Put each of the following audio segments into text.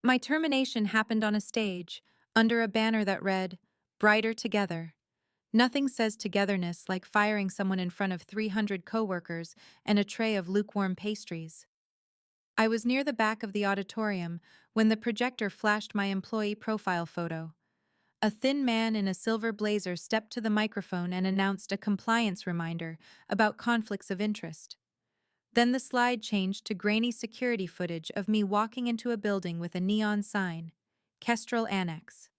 My termination happened on a stage, under a banner that read, "Brighter Together." Nothing says togetherness like firing someone in front of 300 coworkers and a tray of lukewarm pastries. I was near the back of the auditorium when the projector flashed my employee profile photo. A thin man in a silver blazer stepped to the microphone and announced a compliance reminder about conflicts of interest. Then the slide changed to grainy security footage of me walking into a building with a neon sign, Kestrel Annex.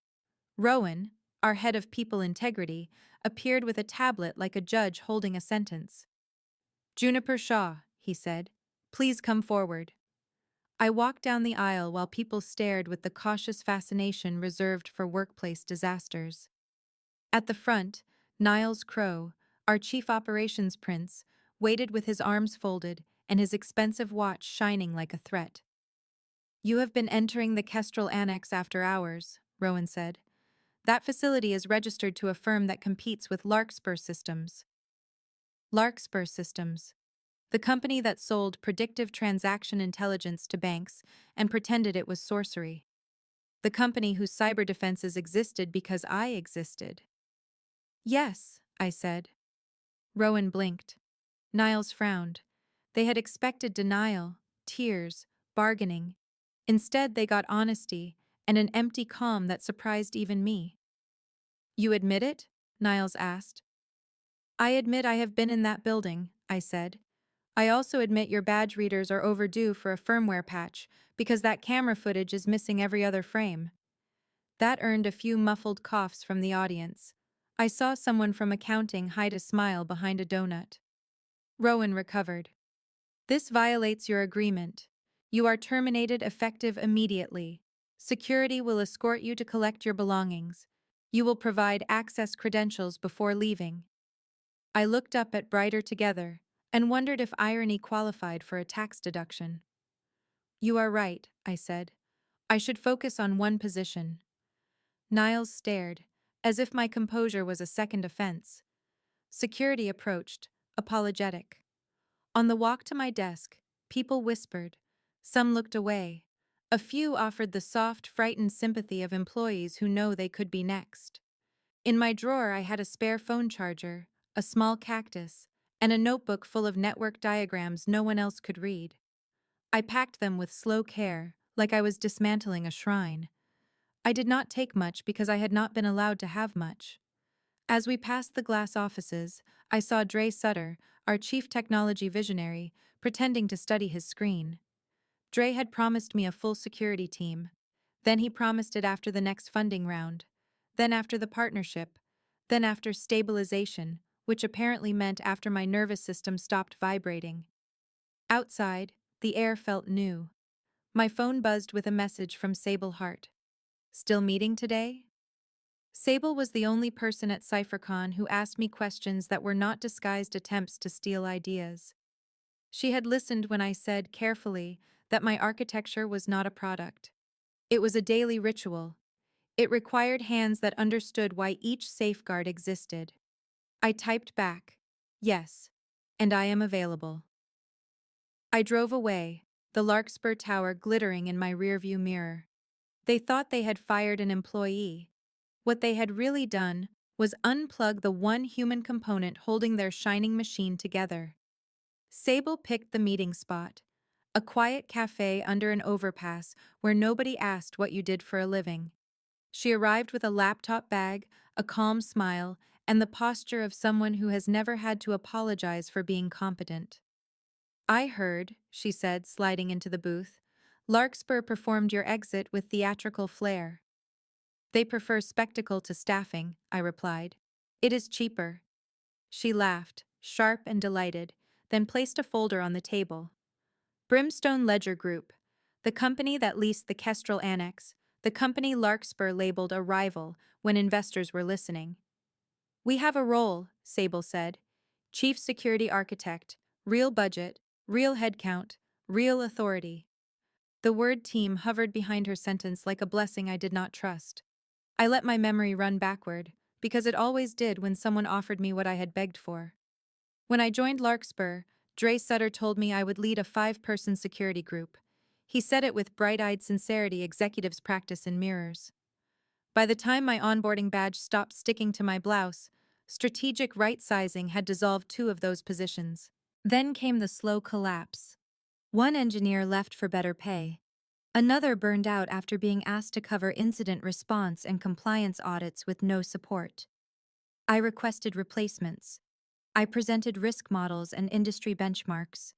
Rowan, our head of people integrity, appeared with a tablet like a judge holding a sentence. "Juniper Shaw," he said, "please come forward." I walked down the aisle while people stared with the cautious fascination reserved for workplace disasters. At the front, Niles Crowe, our chief operations prince, waited with his arms folded and his expensive watch shining like a threat. "You have been entering the Kestrel Annex after hours," Rowan said. "That facility is registered to a firm that competes with Larkspur Systems." Larkspur Systems, the company that sold predictive transaction intelligence to banks and pretended it was sorcery. The company whose cyber defenses existed because I existed. "Yes," I said. Rowan blinked. Niles frowned. They had expected denial, tears, bargaining. Instead, they got honesty and an empty calm that surprised even me. "You admit it?" Niles asked. "I admit I have been in that building," I said. "I also admit your badge readers are overdue for a firmware patch because that camera footage is missing every other frame." That earned a few muffled coughs from the audience. I saw someone from accounting hide a smile behind a donut. Rowan recovered. "This violates your agreement. You are terminated effective immediately. Security will escort you to collect your belongings. You will provide access credentials before leaving." I looked up at Brighter Together and wondered if irony qualified for a tax deduction. "You are right," I said. "I should focus on one position." Niles stared, as if my composure was a second offense. Security approached, apologetic. On the walk to my desk, people whispered. Some looked away. A few offered the soft, frightened sympathy of employees who know they could be next. In my drawer, I had a spare phone charger, a small cactus, and a notebook full of network diagrams no one else could read. I packed them with slow care, like I was dismantling a shrine. I did not take much because I had not been allowed to have much. As we passed the glass offices, I saw Dre Sutter, our chief technology visionary, pretending to study his screen. Dre had promised me a full security team. Then he promised it after the next funding round. Then after the partnership. Then after stabilization, which apparently meant after my nervous system stopped vibrating. Outside, the air felt new. My phone buzzed with a message from Sable Hart. "Still meeting today?" Sable was the only person at CypherCon who asked me questions that were not disguised attempts to steal ideas. She had listened when I said, carefully, that my architecture was not a product. It was a daily ritual. It required hands that understood why each safeguard existed. I typed back, "Yes, and I am available." I drove away, the Larkspur Tower glittering in my rearview mirror. They thought they had fired an employee. What they had really done was unplug the one human component holding their shining machine together. Sable picked the meeting spot, a quiet cafe under an overpass where nobody asked what you did for a living. She arrived with a laptop bag, a calm smile, and the posture of someone who has never had to apologize for being competent. "I heard," she said, sliding into the booth, "Larkspur performed your exit with theatrical flair." "They prefer spectacle to staffing," I replied. "It is cheaper." She laughed, sharp and delighted, then placed a folder on the table. "Brimstone Ledger Group, the company that leased the Kestrel Annex, the company Larkspur labeled a rival when investors were listening." "We have a role," Sable said. "Chief Security Architect, real budget, real headcount, real authority." The word team hovered behind her sentence like a blessing I did not trust. I let my memory run backward, because it always did when someone offered me what I had begged for. When I joined Larkspur, Dre Sutter told me I would lead a 5-person security group. He said it with bright-eyed sincerity executives practice in mirrors. By the time my onboarding badge stopped sticking to my blouse, strategic right-sizing had dissolved two of those positions. Then came the slow collapse. One engineer left for better pay. Another burned out after being asked to cover incident response and compliance audits with no support. I requested replacements. I presented risk models and industry benchmarks.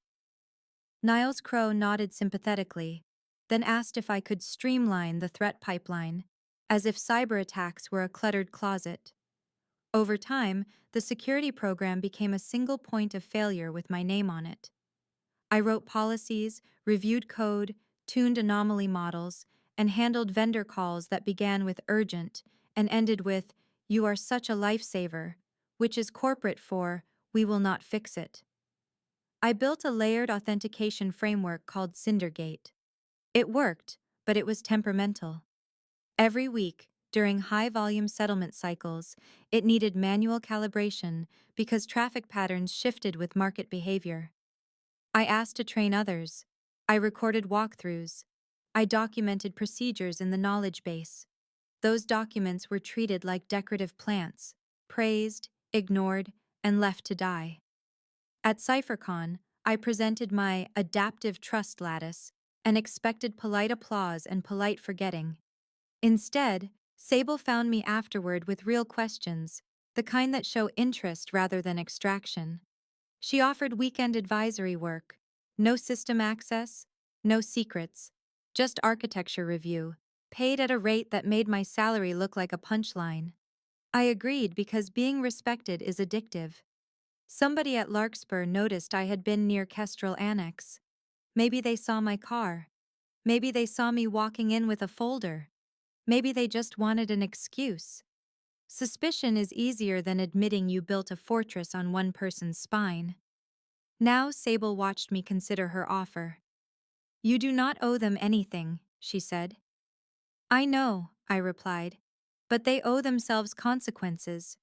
Niles Crow nodded sympathetically, then asked if I could streamline the threat pipeline, as if cyber attacks were a cluttered closet. Over time, the security program became a single point of failure with my name on it. I wrote policies, reviewed code, tuned anomaly models, and handled vendor calls that began with urgent and ended with, "You are such a lifesaver," which is corporate for, "We will not fix it." I built a layered authentication framework called Cindergate. It worked, but it was temperamental. Every week, during high-volume settlement cycles, it needed manual calibration because traffic patterns shifted with market behavior. I asked to train others. I recorded walkthroughs. I documented procedures in the knowledge base. Those documents were treated like decorative plants, praised, ignored, and left to die. At CypherCon, I presented my adaptive trust lattice and expected polite applause and polite forgetting. Instead, Sable found me afterward with real questions, the kind that show interest rather than extraction. She offered weekend advisory work, no system access, no secrets, just architecture review, paid at a rate that made my salary look like a punchline. I agreed because being respected is addictive. Somebody at Larkspur noticed I had been near Kestrel Annex. Maybe they saw my car. Maybe they saw me walking in with a folder. Maybe they just wanted an excuse. Suspicion is easier than admitting you built a fortress on one person's spine. Now Sable watched me consider her offer. "You do not owe them anything," she said. "I know," I replied, "but they owe themselves consequences."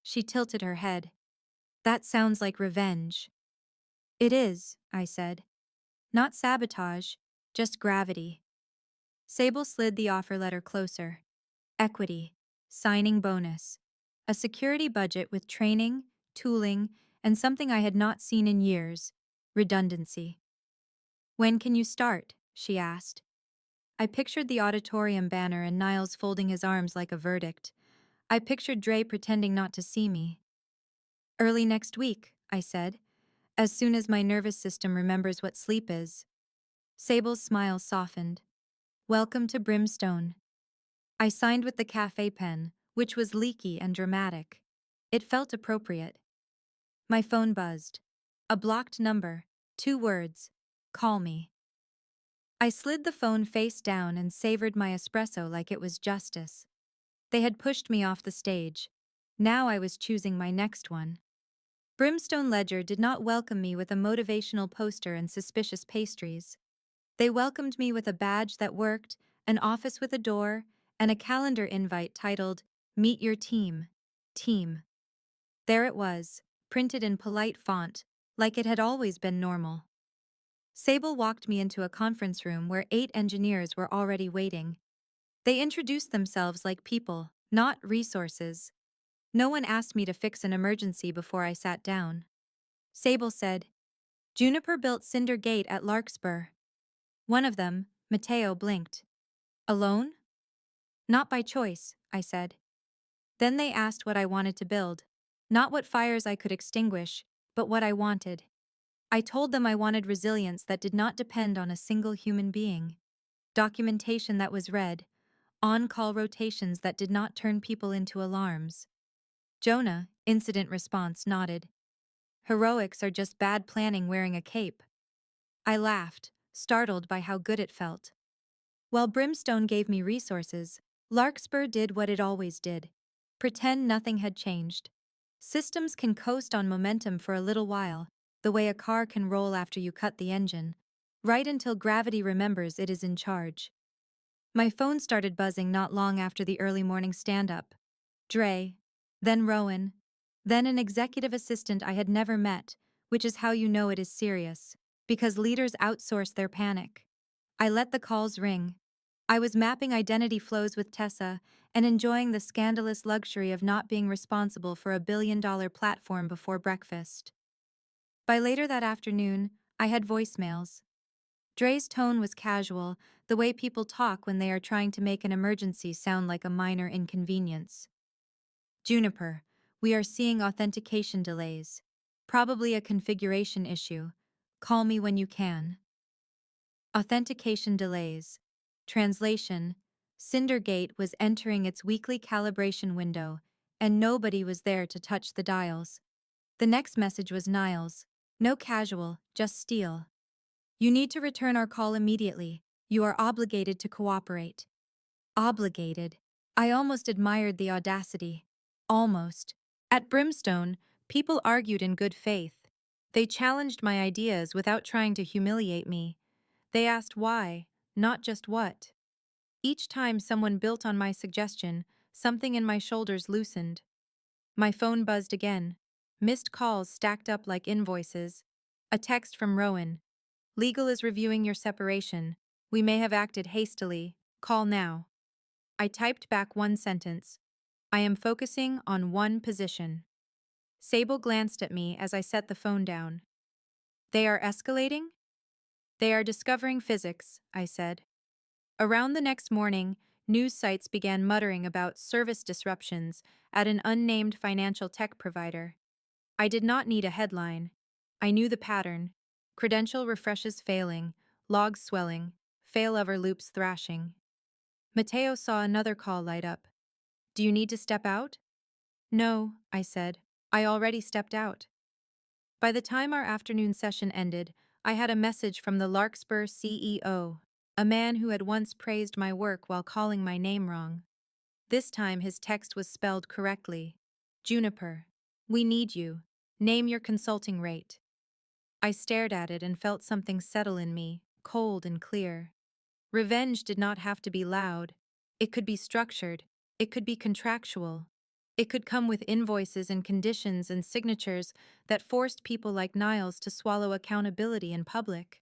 She tilted her head. "That sounds like revenge." "It is," I said. "Not sabotage, just gravity." Sable slid the offer letter closer. Equity, signing bonus, a security budget with training, tooling, and something I had not seen in years, redundancy. "When can you start?" she asked. I pictured the auditorium banner and Niles folding his arms like a verdict. I pictured Dre pretending not to see me. "Early next week," I said, "as soon as my nervous system remembers what sleep is." Sable's smile softened. "Welcome to Brimstone." I signed with the cafe pen, which was leaky and dramatic. It felt appropriate. My phone buzzed. A blocked number, 2 words, "Call me." I slid the phone face down and savored my espresso like it was justice. They had pushed me off the stage. Now I was choosing my next one. Brimstone Ledger did not welcome me with a motivational poster and suspicious pastries. They welcomed me with a badge that worked, an office with a door, and a calendar invite titled, "Meet Your Team." Team. There it was, printed in polite font, like it had always been normal. Sable walked me into a conference room where 8 engineers were already waiting. They introduced themselves like people, not resources. No one asked me to fix an emergency before I sat down. Sable said, "Juniper built Cinder Gate at Larkspur." One of them, Mateo, blinked. "Alone?" "Not by choice," I said. Then they asked what I wanted to build. Not what fires I could extinguish, but what I wanted. I told them I wanted resilience that did not depend on a single human being. Documentation that was read. On-call rotations that did not turn people into alarms. Jonah, incident response, nodded. "Heroics are just bad planning wearing a cape." I laughed, startled by how good it felt. While Brimstone gave me resources, Larkspur did what it always did. Pretend nothing had changed. Systems can coast on momentum for a little while, the way a car can roll after you cut the engine, right until gravity remembers it is in charge. My phone started buzzing not long after the early morning stand-up. Dre, then Rowan, then an executive assistant I had never met, which is how you know it is serious, because leaders outsource their panic. I let the calls ring. I was mapping identity flows with Tessa and enjoying the scandalous luxury of not being responsible for a $1 billion platform before breakfast. By later that afternoon, I had voicemails. Dre's tone was casual, the way people talk when they are trying to make an emergency sound like a minor inconvenience. Juniper, we are seeing authentication delays. Probably a configuration issue. Call me when you can. Authentication delays. Translation: Cindergate was entering its weekly calibration window, and nobody was there to touch the dials. The next message was Niles. No casual, just steel. You need to return our call immediately. You are obligated to cooperate. Obligated. I almost admired the audacity. Almost. At Brimstone, people argued in good faith. They challenged my ideas without trying to humiliate me. They asked why, not just what. Each time someone built on my suggestion, something in my shoulders loosened. My phone buzzed again. Missed calls stacked up like invoices. A text from Rowan. Legal is reviewing your separation. We may have acted hastily. Call now. I typed back one sentence. I am focusing on one position. Sable glanced at me as I set the phone down. They are escalating? They are discovering physics, I said. Around the next morning, news sites began muttering about service disruptions at an unnamed financial tech provider. I did not need a headline. I knew the pattern. Credential refreshes failing, logs swelling, failover loops thrashing. Mateo saw another call light up. Do you need to step out? No, I said. I already stepped out. By the time our afternoon session ended, I had a message from the Larkspur CEO, a man who had once praised my work while calling my name wrong. This time his text was spelled correctly. Juniper, we need you. Name your consulting rate. I stared at it and felt something settle in me, cold and clear. Revenge did not have to be loud. It could be structured. It could be contractual. It could come with invoices and conditions and signatures that forced people like Niles to swallow accountability in public.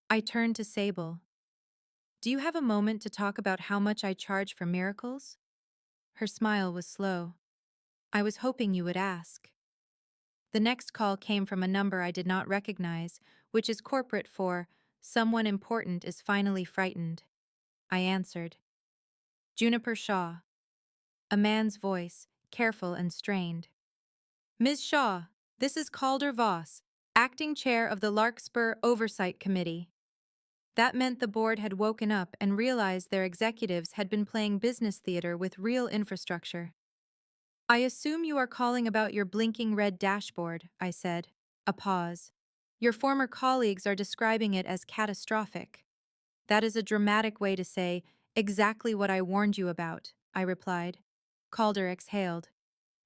I turned to Sable. Do you have a moment to talk about how much I charge for miracles? Her smile was slow. I was hoping you would ask. The next call came from a number I did not recognize, which is corporate for someone important is finally frightened. I answered. Juniper Shaw. A man's voice, careful and strained. Ms. Shaw, this is Calder Voss, acting chair of the Larkspur Oversight Committee. That meant the board had woken up and realized their executives had been playing business theater with real infrastructure. I assume you are calling about your blinking red dashboard, I said. A pause. Your former colleagues are describing it as catastrophic. That is a dramatic way to say exactly what I warned you about, I replied. Calder exhaled.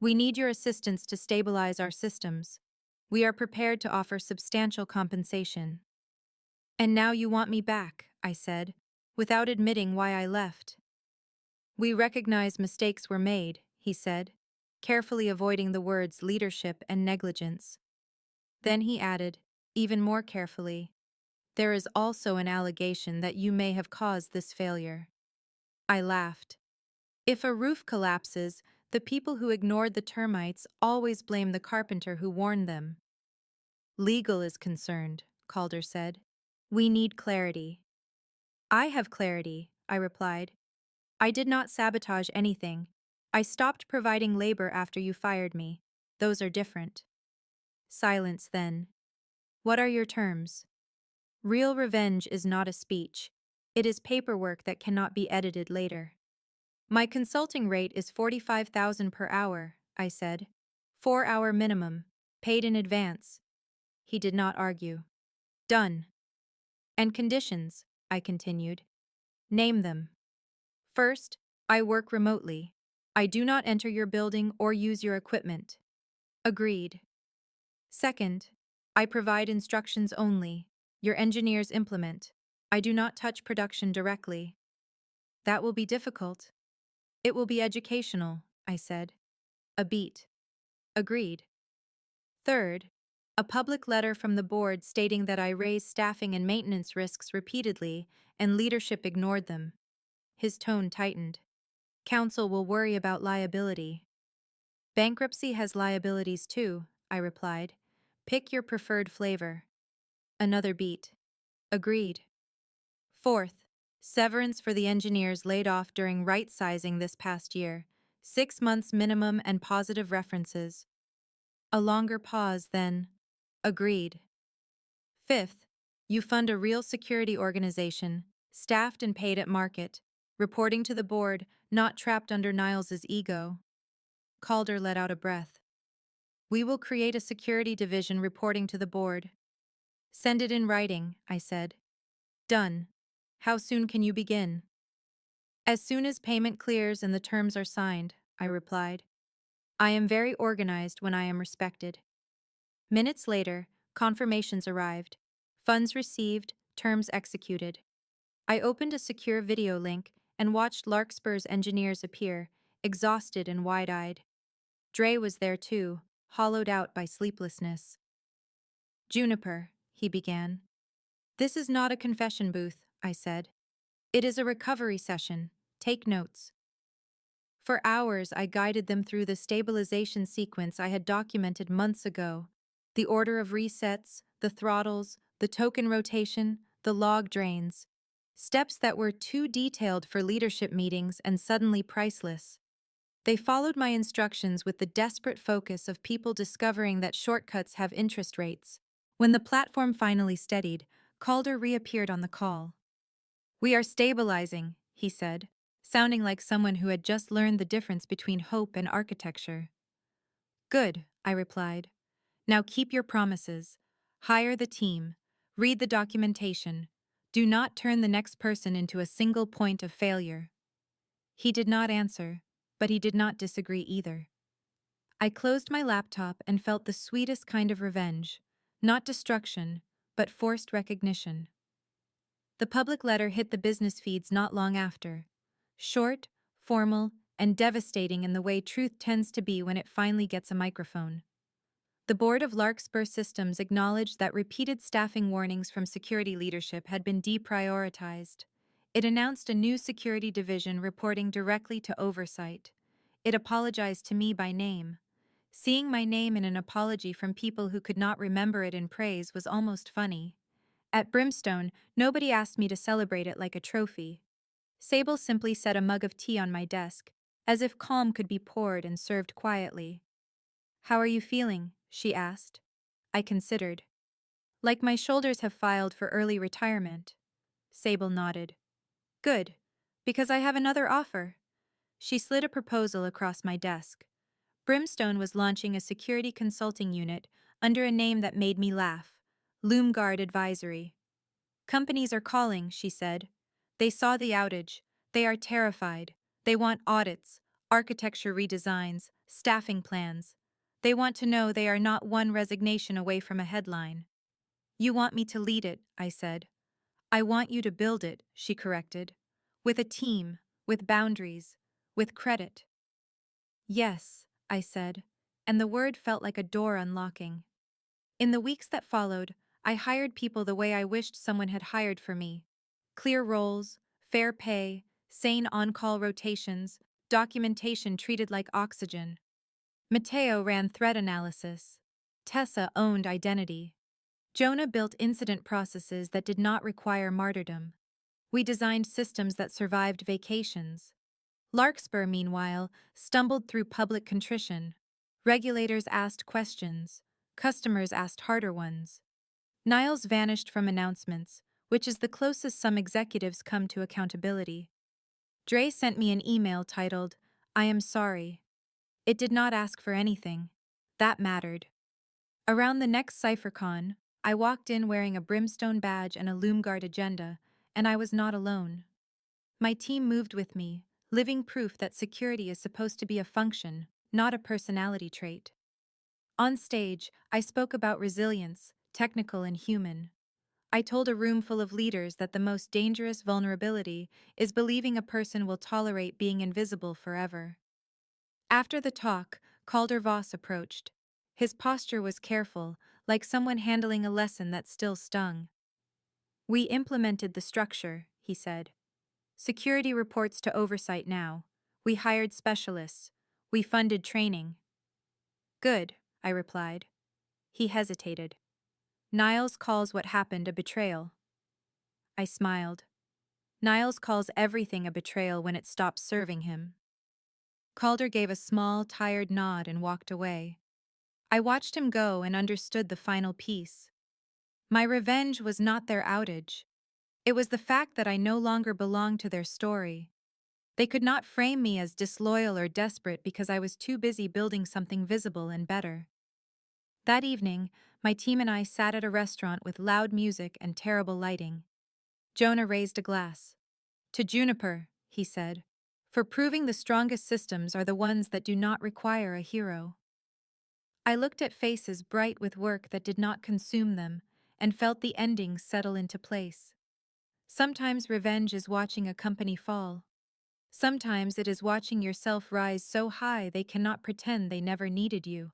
We need your assistance to stabilize our systems. We are prepared to offer substantial compensation. And now you want me back, I said, without admitting why I left. We recognize mistakes were made, he said, carefully avoiding the words leadership and negligence. Then he added, even more carefully, there is also an allegation that you may have caused this failure. I laughed. If a roof collapses, the people who ignored the termites always blame the carpenter who warned them. Legal is concerned, Calder said. We need clarity. I have clarity, I replied. I did not sabotage anything. I stopped providing labor after you fired me. Those are different. Silence then. What are your terms? Real revenge is not a speech. It is paperwork that cannot be edited later. My consulting rate is $45,000 per hour, I said. 4-hour minimum, paid in advance. He did not argue. Done. And conditions, I continued. Name them. First, I work remotely. I do not enter your building or use your equipment. Agreed. Second, I provide instructions only. Your engineers implement. I do not touch production directly. That will be difficult. It will be educational, I said. A beat. Agreed. Third, A public letter from the board stating that I raised staffing and maintenance risks repeatedly, and leadership ignored them. His tone tightened. Council will worry about liability. Bankruptcy has liabilities too, I replied. Pick your preferred flavor. Another beat. Agreed. Fourth, severance for the engineers laid off during right-sizing this past year. 6 months minimum and positive references. A longer pause then. Agreed. Fifth, you fund a real security organization, staffed and paid at market, reporting to the board, not trapped under Niles's ego. Calder let out a breath. We will create a security division reporting to the board. Send it in writing, I said. Done. How soon can you begin? As soon as payment clears and the terms are signed, I replied. I am very organized when I am respected. Minutes later, confirmations arrived. Funds received, terms executed. I opened a secure video link and watched Larkspur's engineers appear, exhausted and wide-eyed. Dre was there too, hollowed out by sleeplessness. Juniper, he began. This is not a confession booth, I said. It is a recovery session. Take notes. For hours, I guided them through the stabilization sequence I had documented months ago. The order of resets, the throttles, the token rotation, the log drains. Steps that were too detailed for leadership meetings and suddenly priceless. They followed my instructions with the desperate focus of people discovering that shortcuts have interest rates. When the platform finally steadied, Calder reappeared on the call. We are stabilizing, he said, sounding like someone who had just learned the difference between hope and architecture. Good, I replied. Now keep your promises. Hire the team. Read the documentation. Do not turn the next person into a single point of failure. He did not answer, but he did not disagree either. I closed my laptop and felt the sweetest kind of revenge. Not destruction, but forced recognition. The public letter hit the business feeds not long after. Short, formal, and devastating in the way truth tends to be when it finally gets a microphone. The board of Larkspur Systems acknowledged that repeated staffing warnings from security leadership had been deprioritized. It announced a new security division reporting directly to oversight. It apologized to me by name. Seeing my name in an apology from people who could not remember it in praise was almost funny. At Brimstone, nobody asked me to celebrate it like a trophy. Sable simply set a mug of tea on my desk, as if calm could be poured and served quietly. How are you feeling? She asked. I considered. Like my shoulders have filed for early retirement. Sable nodded. Good, because I have another offer. She slid a proposal across my desk. Brimstone was launching a security consulting unit under a name that made me laugh. Loomguard Advisory. Companies are calling, she said. They saw the outage. They are terrified. They want audits, architecture redesigns, staffing plans. They want to know they are not one resignation away from a headline. You want me to lead it, I said. I want you to build it, she corrected. With a team, with boundaries, with credit. Yes, I said, and the word felt like a door unlocking. In the weeks that followed, I hired people the way I wished someone had hired for me. Clear roles, fair pay, sane on-call rotations, documentation treated like oxygen. Matteo ran threat analysis. Tessa owned identity. Jonah built incident processes that did not require martyrdom. We designed systems that survived vacations. Larkspur, meanwhile, stumbled through public contrition. Regulators asked questions. Customers asked harder ones. Niles vanished from announcements, which is the closest some executives come to accountability. Dre sent me an email titled, I am sorry. It did not ask for anything. That mattered. Around the next CypherCon, I walked in wearing a Brimstone badge and a Loomguard agenda, and I was not alone. My team moved with me, living proof that security is supposed to be a function, not a personality trait. On stage, I spoke about resilience, technical and human. I told a room full of leaders that the most dangerous vulnerability is believing a person will tolerate being invisible forever. After the talk, Calder Voss approached. His posture was careful, like someone handling a lesson that still stung. We implemented the structure, he said. Security reports to oversight now. We hired specialists. We funded training. Good, I replied. He hesitated. Niles calls what happened a betrayal. I smiled. Niles calls everything a betrayal when it stops serving him. Calder gave a small, tired nod and walked away. I watched him go and understood the final piece. My revenge was not their outage. It was the fact that I no longer belonged to their story. They could not frame me as disloyal or desperate because I was too busy building something visible and better. That evening, my team and I sat at a restaurant with loud music and terrible lighting. Jonah raised a glass. To Juniper, he said, for proving the strongest systems are the ones that do not require a hero. I looked at faces bright with work that did not consume them and felt the endings settle into place. Sometimes revenge is watching a company fall. Sometimes it is watching yourself rise so high they cannot pretend they never needed you.